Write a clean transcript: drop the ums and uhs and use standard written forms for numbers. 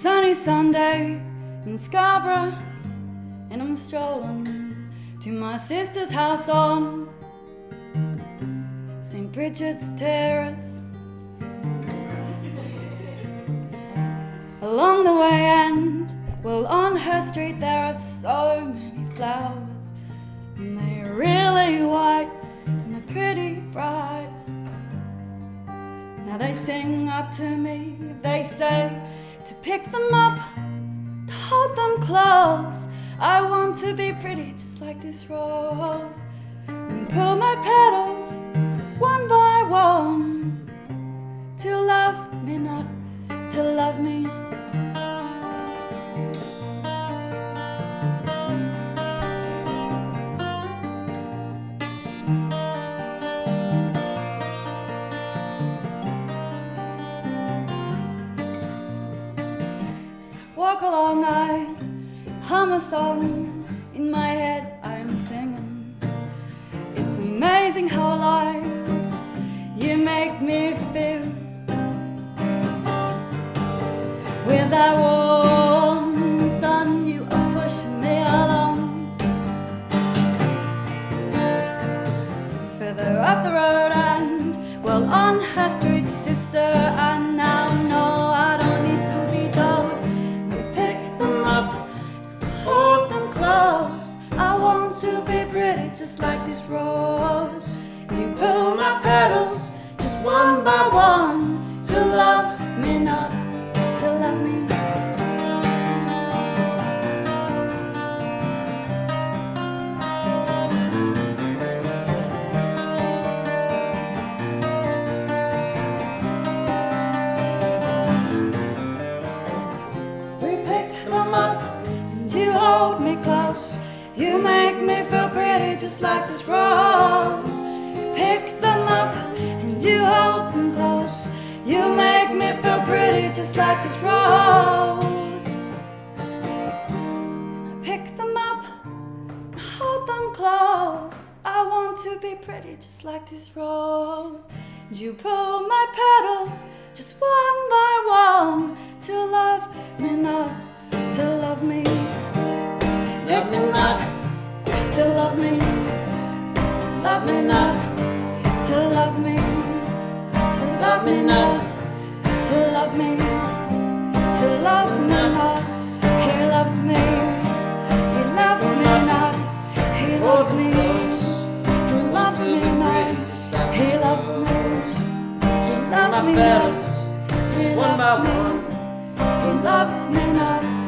sunny Sunday in Scarborough, and I'm strolling to my sister's house on St. Bridget's Terrace. Along the way and, well, on her street there are so many flowers, and they're really white and they're pretty bright. Now they sing up to me, they say to pick them up, to hold them close. I want to be pretty just like this rose, and pull my petals one by one, to love me, not to love me. Walk along, I hum a song, in my head I'm singing. It's amazing how alive you make me feel. With that warm sun you are pushing me along. Further up the road and, well, on her street, sister, I now know I don't need to be told. Hold them close. I want to be pretty just like this rose. You pull my petals just one by one, to love me, not to love me. We pick them up, you hold me close. You make me feel pretty just like this rose. You pick them up and you hold them close. You make me feel pretty just like this rose. I pick them up and hold them close. I want to be pretty just like this rose. And you pull my petals just one by one, to love me, not to love me. Love me not, to love me. Love me not, to love me. To love me not, to love me. To love me not. He loves me. He loves me not. He loves me. He loves me not. He loves me. He loves me not. He loves me. He loves me not.